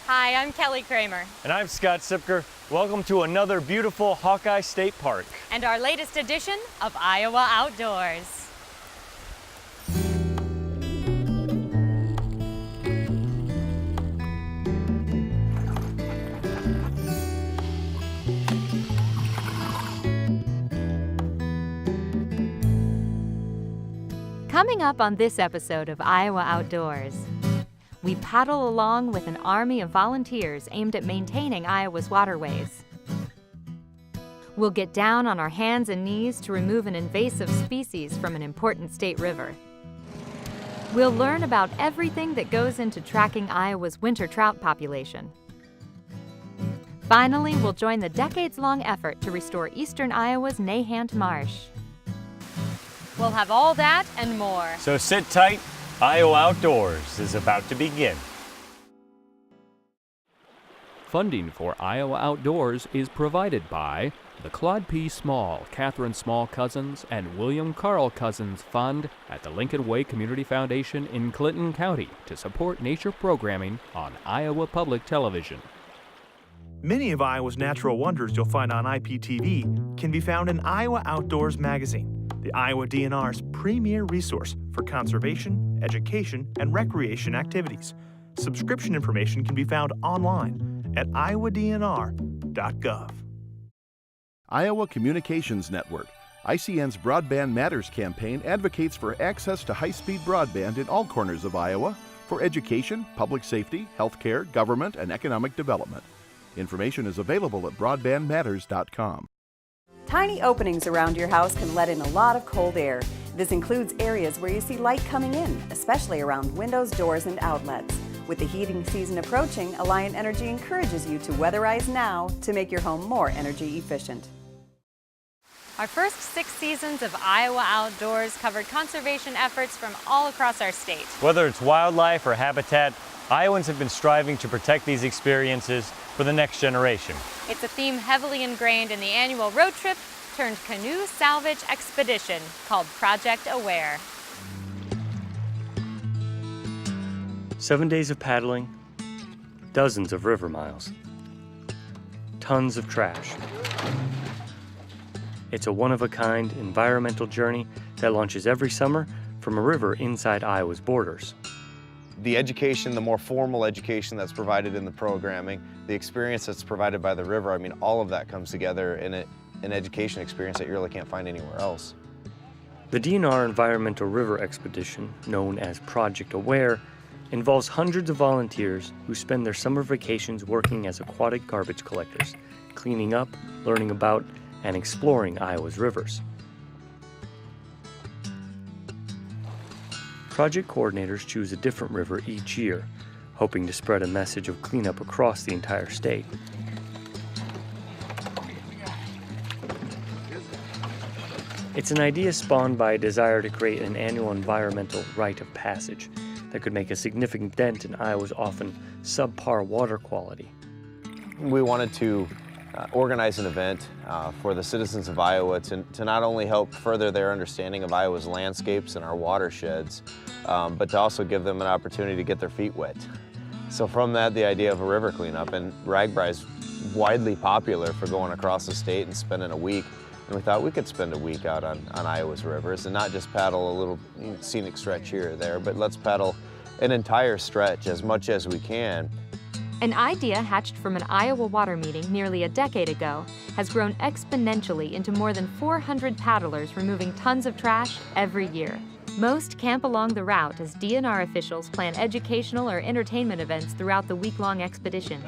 Hi, I'm Kelly Kramer. And I'm Scott Sipker. Welcome to another beautiful Hawkeye State Park. And our latest edition of Iowa Outdoors. Coming up on this episode of Iowa Outdoors, we paddle along with an army of volunteers aimed at maintaining Iowa's waterways. We'll get down on our hands and knees to remove an invasive species from an important state river. We'll learn about everything that goes into tracking Iowa's winter trout population. Finally, we'll join the decades-long effort to restore eastern Iowa's Nahant Marsh. We'll have all that and more. So sit tight, Iowa Outdoors is about to begin. Funding for Iowa Outdoors is provided by the Claude P. Small, Catherine Small Cousins, and William Carl Cousins Fund at the Lincoln Way Community Foundation in Clinton County to support nature programming on Iowa Public Television. Many of Iowa's natural wonders you'll find on IPTV can be found in Iowa Outdoors magazine, the Iowa DNR's premier resource for conservation, education, and recreation activities. Subscription information can be found online at iowadnr.gov. Iowa Communications Network, ICN's Broadband Matters campaign, advocates for access to high-speed broadband in all corners of Iowa for education, public safety, healthcare, government, and economic development. Information is available at broadbandmatters.com. Tiny openings around your house can let in a lot of cold air. This includes areas where you see light coming in, especially around windows, doors, and outlets. With the heating season approaching, Alliant Energy encourages you to weatherize now to make your home more energy efficient. Our first 6 seasons of Iowa Outdoors covered conservation efforts from all across our state. Whether it's wildlife or habitat, Iowans have been striving to protect these experiences for the next generation. It's a theme heavily ingrained in the annual road trip turned canoe salvage expedition called Project Aware. 7 days of paddling, dozens of river miles, tons of trash. It's a one-of-a-kind environmental journey that launches every summer from a river inside Iowa's borders. The education, the more formal education that's provided in the programming, the experience that's provided by the river, I mean, all of that comes together in an education experience that you really can't find anywhere else. The DNR Environmental River Expedition, known as Project Aware, involves hundreds of volunteers who spend their summer vacations working as aquatic garbage collectors, cleaning up, learning about, and exploring Iowa's rivers. Project coordinators choose a different river each year, hoping to spread a message of cleanup across the entire state. It's an idea spawned by a desire to create an annual environmental rite of passage that could make a significant dent in Iowa's often subpar water quality. We wanted to organize an event for the citizens of Iowa to not only help further their understanding of Iowa's landscapes and our watersheds, but to also give them an opportunity to get their feet wet. So from that, the idea of a river cleanup, and Ragbri is widely popular for going across the state and spending a week. And we thought we could spend a week out on Iowa's rivers and not just paddle a little scenic stretch here or there, but let's paddle an entire stretch as much as we can. An idea hatched from an Iowa water meeting nearly a decade ago has grown exponentially into more than 400 paddlers removing tons of trash every year. Most camp along the route as DNR officials plan educational or entertainment events throughout the week-long expedition.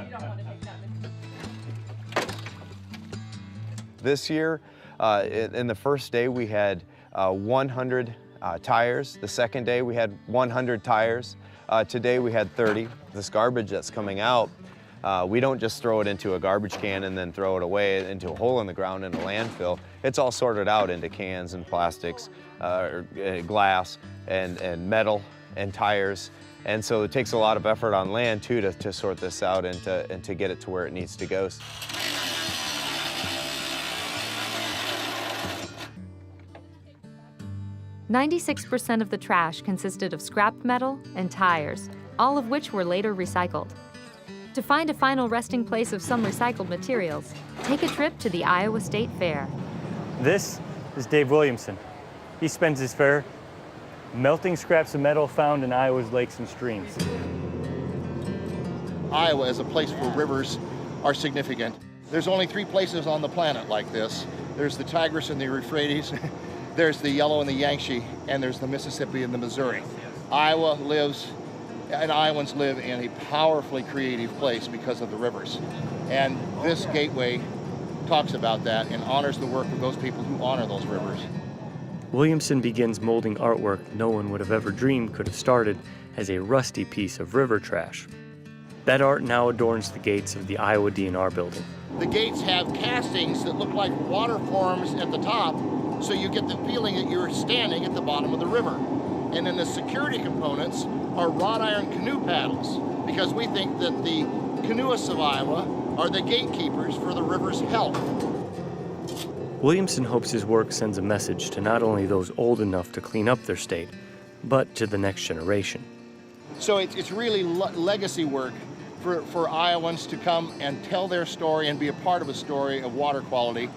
This year, in the first day, we had 100 tires. The second day, we had 100 tires. Today, we had 30. This garbage that's coming out, we don't just throw it into a garbage can and then throw it away into a hole in the ground in a landfill. It's all sorted out into cans and plastics, glass and metal and tires. And so it takes a lot of effort on land too to sort this out and to get it to where it needs to go. 96% of the trash consisted of scrap metal and tires, all of which were later recycled. To find a final resting place of some recycled materials, take a trip to the Iowa State Fair. This is Dave Williamson. He spends his fair melting scraps of metal found in Iowa's lakes and streams. Iowa is a place where rivers are significant. There's only 3 places on the planet like this. There's the Tigris and the Euphrates, there's the Yellow and the Yangtze, and there's the Mississippi and the Missouri. Iowa lives, and Iowans live in a powerfully creative place because of the rivers. And this gateway talks about that and honors the work of those people who honor those rivers. Williamson begins molding artwork no one would have ever dreamed could have started as a rusty piece of river trash. That art now adorns the gates of the Iowa DNR building. The gates have castings that look like water forms at the top, so you get the feeling that you're standing at the bottom of the river. And then the security components are wrought iron canoe paddles, because we think that the canoeists of Iowa are the gatekeepers for the river's health. Williamson hopes his work sends a message to not only those old enough to clean up their state, but to the next generation. So it's really legacy work for Iowans to come and tell their story and be a part of a story of water quality.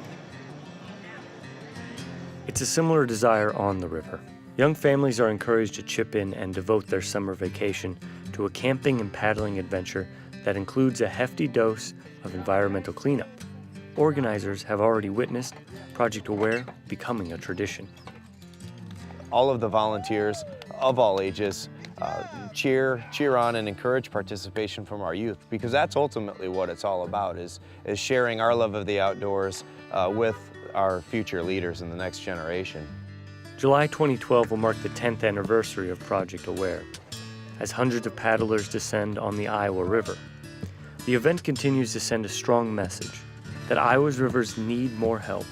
It's a similar desire on the river. Young families are encouraged to chip in and devote their summer vacation to a camping and paddling adventure that includes a hefty dose of environmental cleanup. Organizers have already witnessed Project Aware becoming a tradition. All of the volunteers of all ages cheer on and encourage participation from our youth, because that's ultimately what it's all about, is sharing our love of the outdoors with our future leaders in the next generation. July 2012 will mark the 10th anniversary of Project Aware, as hundreds of paddlers descend on the Iowa River. The event continues to send a strong message that Iowa's rivers need more help,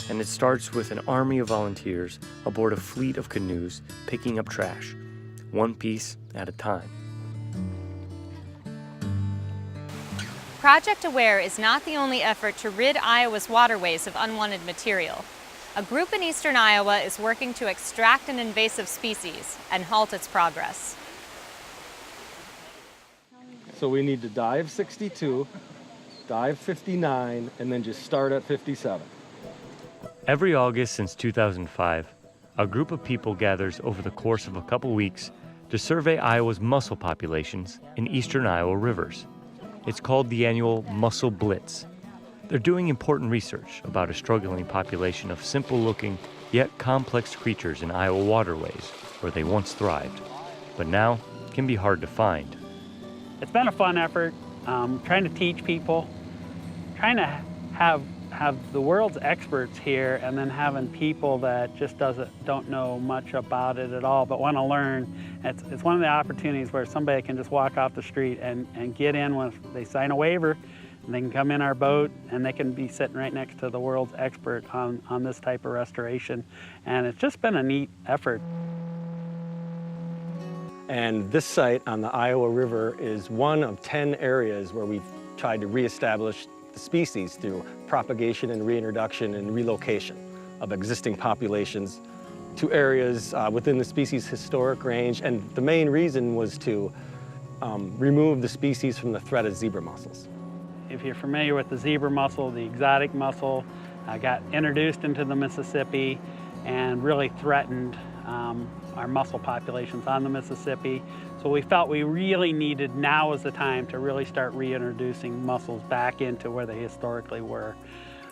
and it starts with an army of volunteers aboard a fleet of canoes picking up trash, one piece at a time. Project Aware is not the only effort to rid Iowa's waterways of unwanted material. A group in eastern Iowa is working to extract an invasive species and halt its progress. So we need to dive 62, dive 59, and then just start at 57. Every August since 2005, a group of people gathers over the course of a couple weeks to survey Iowa's mussel populations in eastern Iowa rivers. It's called the annual Mussel Blitz. They're doing important research about a struggling population of simple-looking yet complex creatures in Iowa waterways where they once thrived, but now can be hard to find. It's been a fun effort, trying to teach people, trying to have the world's experts here, and then having people that just don't know much about it at all but want to learn. It's one of the opportunities where somebody can just walk off the street and get in when they sign a waiver, and they can come in our boat and they can be sitting right next to the world's expert on this type of restoration. And it's just been a neat effort. And this site on the Iowa River is one of 10 areas where we've tried to reestablish the species through propagation and reintroduction and relocation of existing populations to areas within the species' historic range. And the main reason was to remove the species from the threat of zebra mussels. If you're familiar with the zebra mussel, the exotic mussel, got introduced into the Mississippi and really threatened our mussel populations on the Mississippi. So we felt we really needed, now is the time to really start reintroducing mussels back into where they historically were.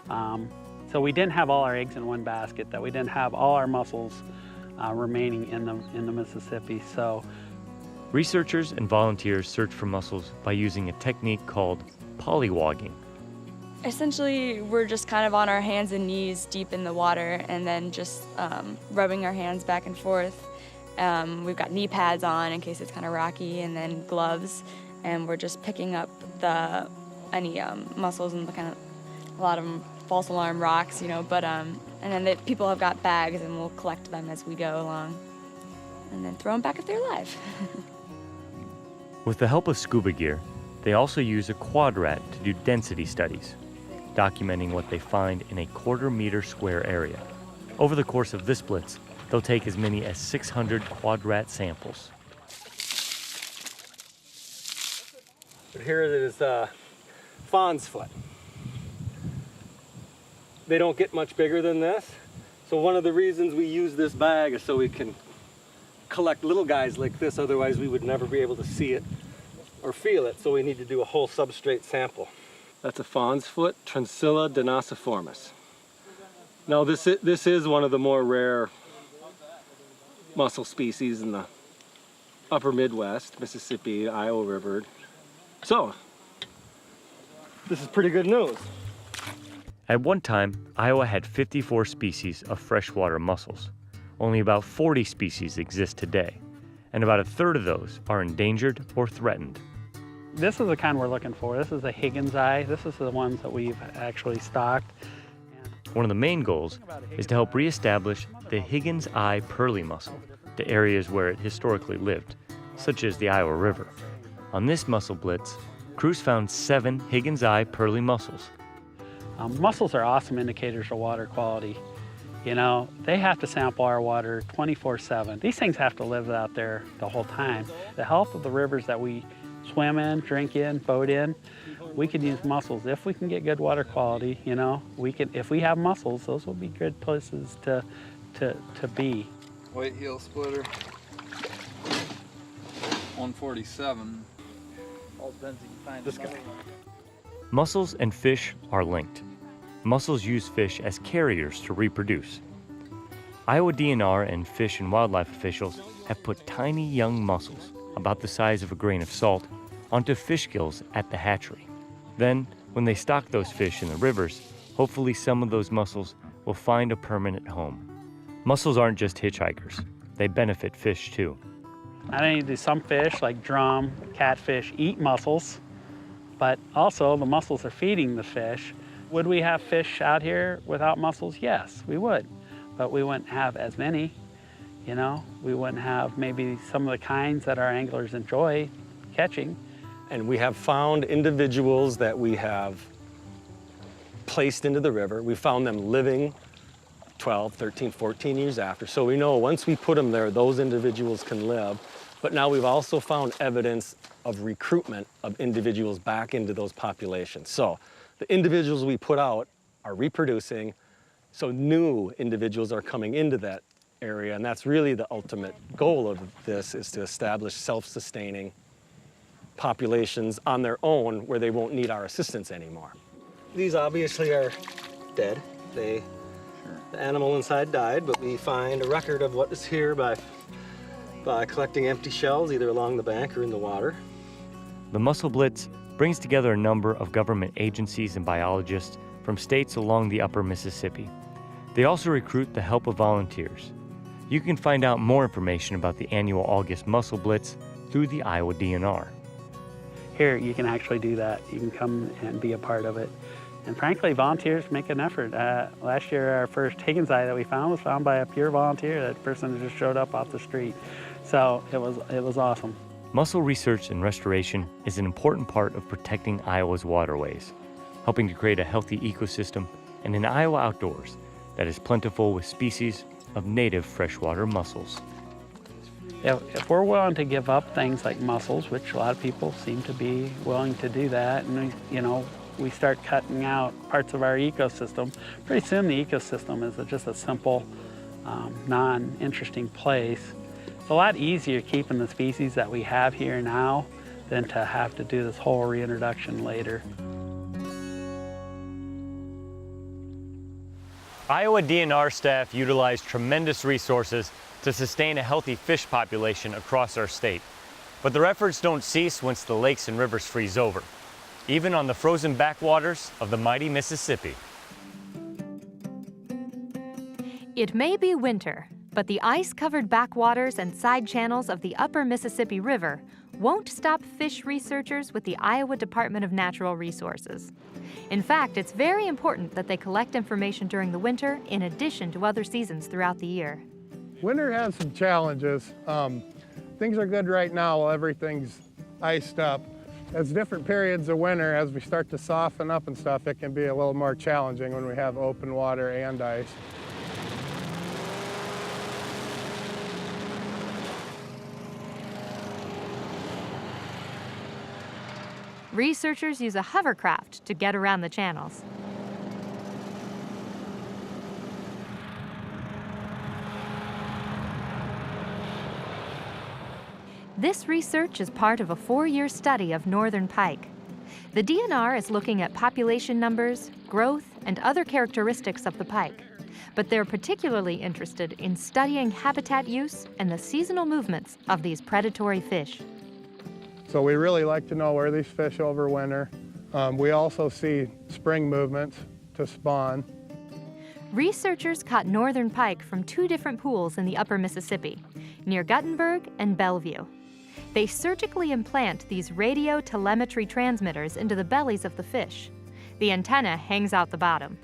So we didn't have all our eggs in one basket, that we didn't have all our mussels remaining in the Mississippi. So Researchers and volunteers search for mussels by using a technique called polywogging. Essentially, we're just kind of on our hands and knees deep in the water and then just rubbing our hands back and forth. We've got knee pads on in case it's kind of rocky, and then gloves, and we're just picking up any mussels and a lot of them false alarm rocks, but and then people have got bags and we'll collect them as we go along and then throw them back if they're alive. With the help of scuba gear, they also use a quadrat to do density studies, documenting what they find in a 1/4 meter square area. Over the course of this blitz, they'll take as many as 600 quadrat samples. But here it is fawn's foot. They don't get much bigger than this. So one of the reasons we use this bag is so we can collect little guys like this, otherwise we would never be able to see it or feel it, so we need to do a whole substrate sample. That's a fawn's foot, Transilla denosiformis. Now this is one of the more rare mussel species in the upper Midwest, Mississippi, Iowa River. So, this is pretty good news. At one time, Iowa had 54 species of freshwater mussels. Only about 40 species exist today, and about a third of those are endangered or threatened. This is the kind we're looking for. This is the Higgins eye. This is the ones that we've actually stocked. One of the main goals is to help reestablish the Higgins eye pearly mussel to areas where it historically lived, such as the Iowa River. On this Mussel Blitz, crews found 7 Higgins eye pearly mussels. Mussels are awesome indicators of water quality. You know, they have to sample our water 24/7. These things have to live out there the whole time. The health of the rivers that we swim in, drink in, boat in, we can use mussels. If we can get good water quality, you know, if we have mussels, those will be good places to be. White heel splitter, 147. All depends if you find this guy. Mussels and fish are linked. Mussels use fish as carriers to reproduce. Iowa DNR and fish and wildlife officials have put tiny young mussels, about the size of a grain of salt, onto fish gills at the hatchery. Then, when they stock those fish in the rivers, hopefully some of those mussels will find a permanent home. Mussels aren't just hitchhikers. They benefit fish too. Not only do some fish, like drum, catfish, eat mussels, but also the mussels are feeding the fish. Would we have fish out here without mussels? Yes, we would, but we wouldn't have as many. You know, we wouldn't have maybe some of the kinds that our anglers enjoy catching. And we have found individuals that we have placed into the river. We found them living 12, 13, 14 years after. So we know once we put them there, those individuals can live. But now we've also found evidence of recruitment of individuals back into those populations. So the individuals we put out are reproducing, so new individuals are coming into that area, and that's really the ultimate goal of this, is to establish self-sustaining populations on their own where they won't need our assistance anymore. These obviously are dead. The animal inside died, but we find a record of what is here by collecting empty shells either along the bank or in the water. The Mussel Blitz brings together a number of government agencies and biologists from states along the upper Mississippi. They also recruit the help of volunteers. You can find out more information about the annual August Mussel Blitz through the Iowa DNR. Here, you can actually do that. You can come and be a part of it. And frankly, volunteers make an effort. Last year, our first Higgins eye that we found was found by a pure volunteer. That person just showed up off the street. So it was awesome. Mussel research and restoration is an important part of protecting Iowa's waterways, helping to create a healthy ecosystem and an Iowa outdoors that is plentiful with species of native freshwater mussels. If we're willing to give up things like mussels, which a lot of people seem to be willing to do that, and we start cutting out parts of our ecosystem, pretty soon the ecosystem is just a simple, non-interesting place. It's a lot easier keeping the species that we have here now than to have to do this whole reintroduction later. Iowa DNR staff utilize tremendous resources to sustain a healthy fish population across our state. But their efforts don't cease once the lakes and rivers freeze over, even on the frozen backwaters of the mighty Mississippi. It may be winter, but the ice-covered backwaters and side channels of the upper Mississippi River won't stop fish researchers with the Iowa Department of Natural Resources. In fact, it's very important that they collect information during the winter in addition to other seasons throughout the year. Winter has some challenges. Things are good right now while everything's iced up. As different periods of winter, as we start to soften up and stuff, it can be a little more challenging when we have open water and ice. Researchers use a hovercraft to get around the channels. This research is part of a 4-year study of northern pike. The DNR is looking at population numbers, growth, and other characteristics of the pike, but they're particularly interested in studying habitat use and the seasonal movements of these predatory fish. So we really like to know where these fish overwinter. We also see spring movements to spawn. Researchers caught northern pike from 2 different pools in the upper Mississippi, near Guttenberg and Bellevue. They surgically implant these radio telemetry transmitters into the bellies of the fish. The antenna hangs out the bottom.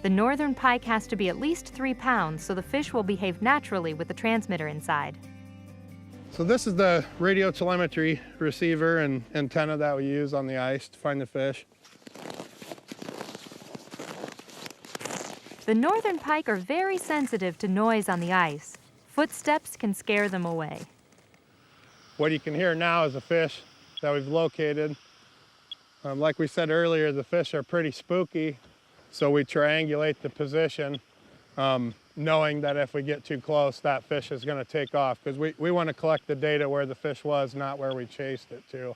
The northern pike has to be at least 3 pounds, so the fish will behave naturally with the transmitter inside. So this is the radio telemetry receiver and antenna that we use on the ice to find the fish. The northern pike are very sensitive to noise on the ice. Footsteps can scare them away. What you can hear now is a fish that we've located. Like we said earlier, the fish are pretty spooky, so we triangulate the position, knowing that if we get too close, that fish is going to take off, because we want to collect the data where the fish was, not where we chased it to.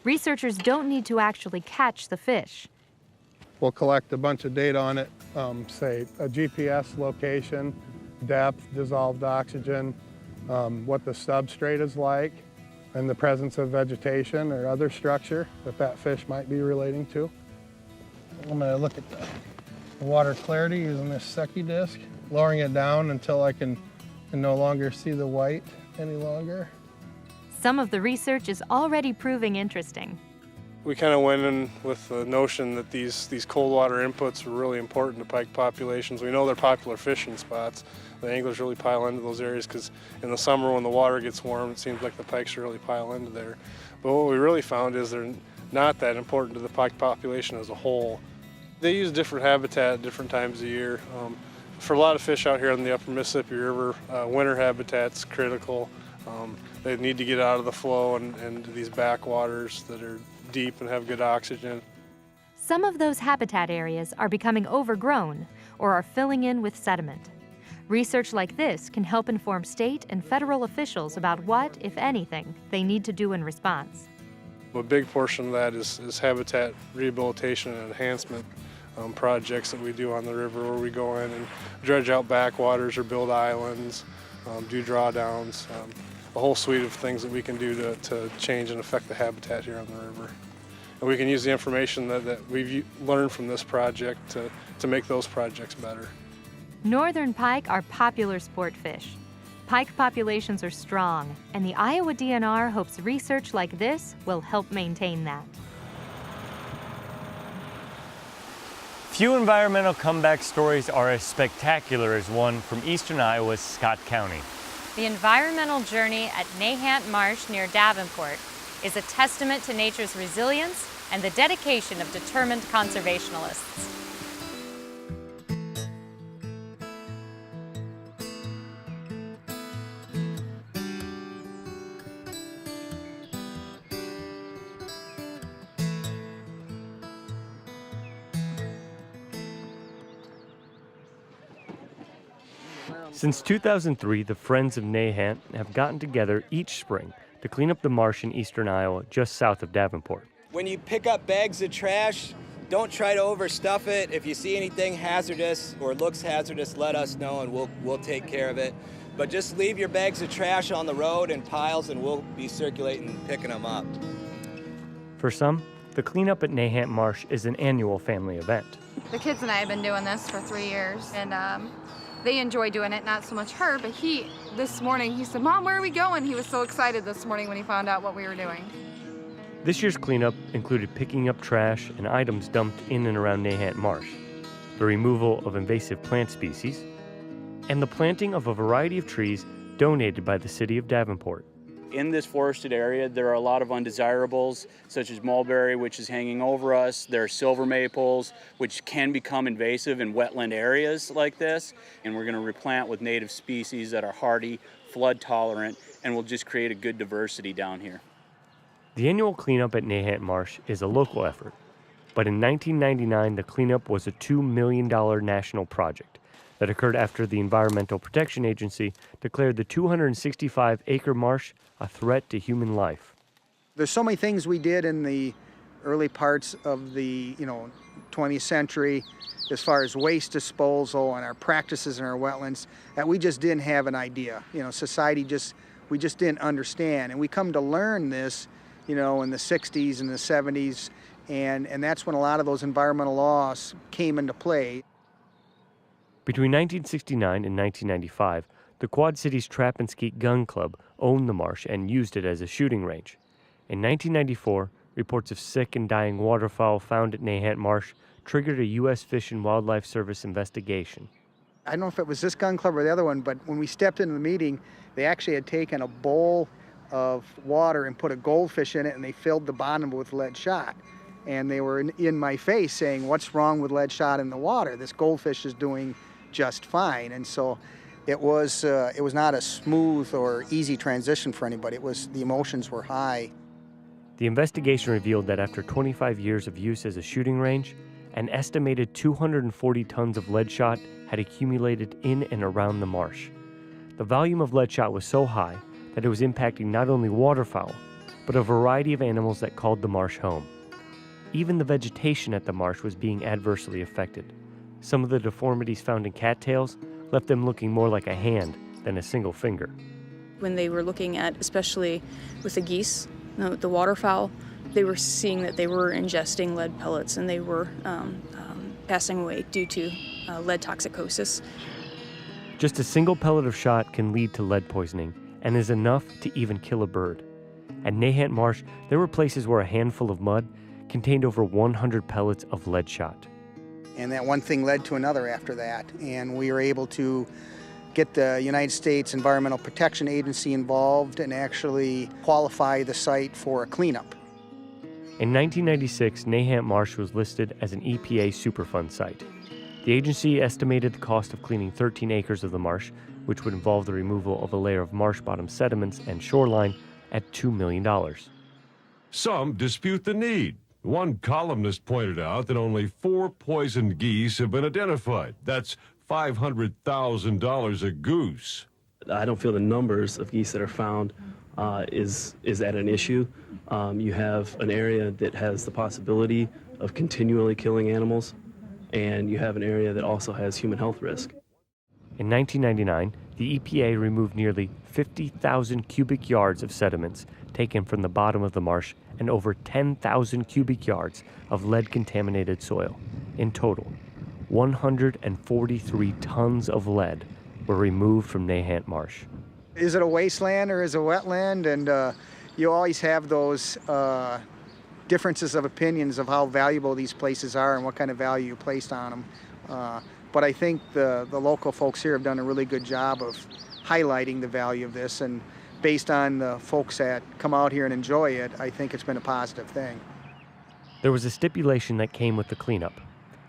Researchers don't need to actually catch the fish. We'll collect a bunch of data on it, say a GPS location, depth, dissolved oxygen, what the substrate is like, and the presence of vegetation or other structure that fish might be relating to. I'm going to look at the water clarity using this Secchi disc, lowering it down until I can no longer see the white any longer. Some of the research is already proving interesting. We kind of went in with the notion that these cold water inputs were really important to pike populations. We know they're popular fishing spots. The anglers really pile into those areas because in the summer when the water gets warm, it seems like the pikes really pile into there. But what we really found is they're not that important to the pike population as a whole. They use different habitat at different times of year. For a lot of fish out here in the upper Mississippi River, winter habitat's critical. They need to get out of the flow and these backwaters that are deep and have good oxygen. Some of those habitat areas are becoming overgrown or are filling in with sediment. Research like this can help inform state and federal officials about what, if anything, they need to do in response. A big portion of that is habitat rehabilitation and enhancement projects that we do on the river, where we go in and dredge out backwaters or build islands, do drawdowns, a whole suite of things that we can do to change and affect the habitat here on the river. And we can use the information that we've learned from this project to make those projects better. Northern pike are popular sport fish. Pike populations are strong, and the Iowa DNR hopes research like this will help maintain that. Few environmental comeback stories are as spectacular as one from eastern Iowa's Scott County. The environmental journey at Nahant Marsh near Davenport is a testament to nature's resilience and the dedication of determined conservationists. Since 2003, the Friends of Nahant have gotten together each spring to clean up the marsh in eastern Iowa just south of Davenport. When you pick up bags of trash, don't try to overstuff it. If you see anything hazardous or looks hazardous, let us know and we'll take care of it. But just leave your bags of trash on the road in piles and we'll be circulating and picking them up. For some, the cleanup at Nahant Marsh is an annual family event. The kids and I have been doing this for 3 years, and they enjoy doing it, not so much her, but this morning, he said, "Mom, where are we going?" He was so excited this morning when he found out what we were doing. This year's cleanup included picking up trash and items dumped in and around Nahant Marsh, the removal of invasive plant species, and the planting of a variety of trees donated by the city of Davenport. In this forested area, there are a lot of undesirables, such as mulberry, which is hanging over us. There are silver maples, which can become invasive in wetland areas like this. And we're going to replant with native species that are hardy, flood tolerant, and will just create a good diversity down here. The annual cleanup at Nahant Marsh is a local effort, but in 1999 the cleanup was a $2 million national project that occurred after the Environmental Protection Agency declared the 265-acre marsh a threat to human life. There's so many things we did in the early parts of the 20th century as far as waste disposal and our practices in our wetlands that we just didn't have an idea. Society we just didn't understand, and we come to learn this in the 60s and the 70s, and that's when a lot of those environmental laws came into play. Between 1969 and 1995, the Quad Cities Trap and Skeet Gun Club owned the marsh and used it as a shooting range. In 1994, reports of sick and dying waterfowl found at Nahant Marsh triggered a U.S. Fish and Wildlife Service investigation. I don't know if it was this gun club or the other one, but when we stepped into the meeting, they actually had taken a bowl of water and put a goldfish in it, and they filled the bottom with lead shot. And they were in my face saying, "What's wrong with lead shot in the water? This goldfish is doing just fine." And so it was not a smooth or easy transition for anybody. The emotions were high. The investigation revealed that after 25 years of use as a shooting range, an estimated 240 tons of lead shot had accumulated in and around the marsh. The volume of lead shot was so high that it was impacting not only waterfowl, but a variety of animals that called the marsh home. Even the vegetation at the marsh was being adversely affected. Some of the deformities found in cattails left them looking more like a hand than a single finger. When they were looking at, especially with the geese, the waterfowl, they were seeing that they were ingesting lead pellets and they were passing away due to lead toxicosis. Just a single pellet of shot can lead to lead poisoning and is enough to even kill a bird. At Nahant Marsh, there were places where a handful of mud contained over 100 pellets of lead shot. And that one thing led to another after that, and we were able to get the United States Environmental Protection Agency involved and actually qualify the site for a cleanup. In 1996, Nahant Marsh was listed as an EPA Superfund site. The agency estimated the cost of cleaning 13 acres of the marsh, which would involve the removal of a layer of marsh bottom sediments and shoreline, at $2 million. Some dispute the need. One columnist pointed out that only 4 poisoned geese have been identified. That's $500,000 a goose. I don't feel the numbers of geese that are found is at an issue. You have an area that has the possibility of continually killing animals, and you have an area that also has human health risk. In 1999, the EPA removed nearly 50,000 cubic yards of sediments taken from the bottom of the marsh and over 10,000 cubic yards of lead-contaminated soil. In total, 143 tons of lead were removed from Nahant Marsh. Is it a wasteland or is it a wetland? And you always have those differences of opinions of how valuable these places are and what kind of value you placed on them. But I think the local folks here have done a really good job of highlighting the value of this, and based on the folks that come out here and enjoy it, I think it's been a positive thing. There was a stipulation that came with the cleanup.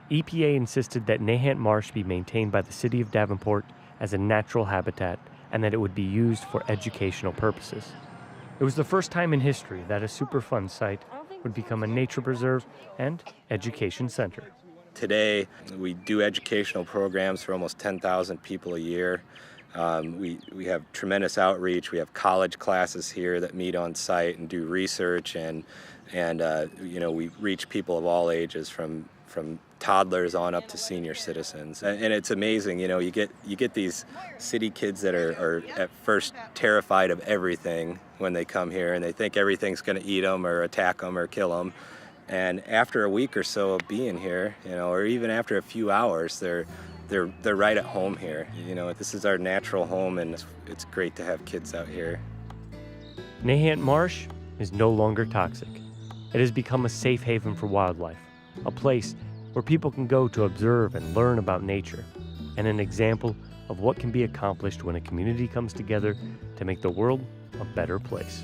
EPA insisted that Nahant Marsh be maintained by the city of Davenport as a natural habitat and that it would be used for educational purposes. It was the first time in history that a Superfund site would become a nature preserve and education center. Today, we do educational programs for almost 10,000 people a year. We have tremendous outreach. We have college classes here that meet on site and do research, and we reach people of all ages from toddlers on up to senior citizens. And it's amazing, you get these city kids that are at first terrified of everything when they come here, and they think everything's going to eat them or attack them or kill them. And after a week or so of being here, or even after a few hours, they're right at home here. This is our natural home, and it's great to have kids out here. Nahant Marsh is no longer toxic. It has become a safe haven for wildlife, a place where people can go to observe and learn about nature, and an example of what can be accomplished when a community comes together to make the world a better place.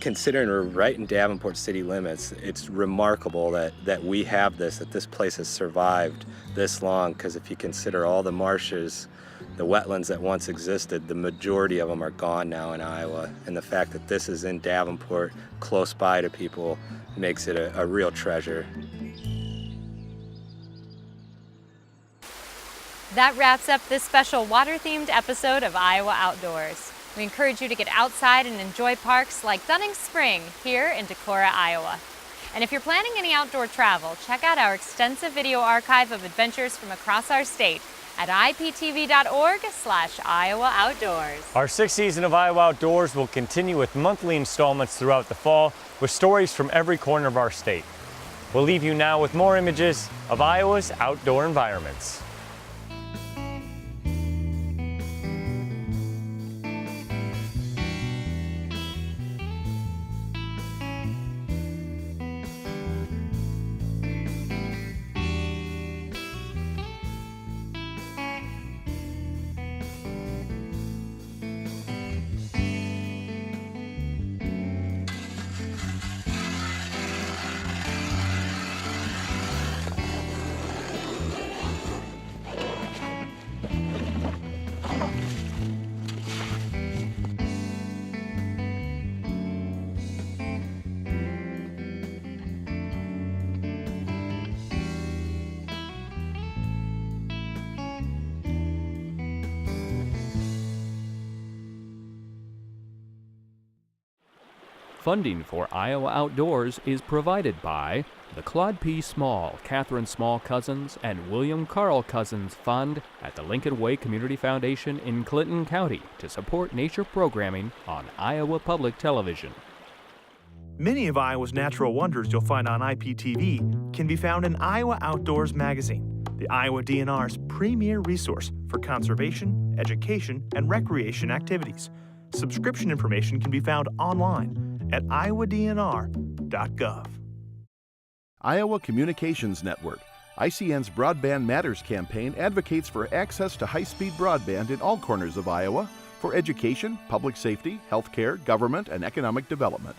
Considering we're right in Davenport city limits, it's remarkable that we have this, that this place has survived this long, because if you consider all the marshes, the wetlands that once existed, the majority of them are gone now in Iowa. And the fact that this is in Davenport, close by to people, makes it a real treasure. That wraps up this special water-themed episode of Iowa Outdoors. We encourage you to get outside and enjoy parks like Dunning Spring here in Decorah, Iowa. And if you're planning any outdoor travel, check out our extensive video archive of adventures from across our state at iptv.org/Iowa Outdoors. Our 6th season of Iowa Outdoors will continue with monthly installments throughout the fall with stories from every corner of our state. We'll leave you now with more images of Iowa's outdoor environments. Funding for Iowa Outdoors is provided by the Claude P. Small, Catherine Small Cousins, and William Carl Cousins Fund at the Lincoln Way Community Foundation in Clinton County to support nature programming on Iowa Public Television. Many of Iowa's natural wonders you'll find on IPTV can be found in Iowa Outdoors magazine, the Iowa DNR's premier resource for conservation, education, and recreation activities. Subscription information can be found online at iowadnr.gov. Iowa Communications Network, ICN's Broadband Matters campaign, advocates for access to high-speed broadband in all corners of Iowa for education, public safety, healthcare, government, and economic development.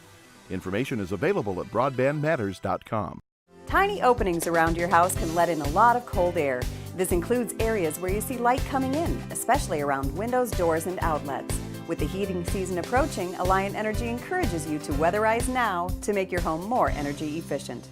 Information is available at broadbandmatters.com. Tiny openings around your house can let in a lot of cold air. This includes areas where you see light coming in, especially around windows, doors, and outlets. With the heating season approaching, Alliant Energy encourages you to weatherize now to make your home more energy efficient.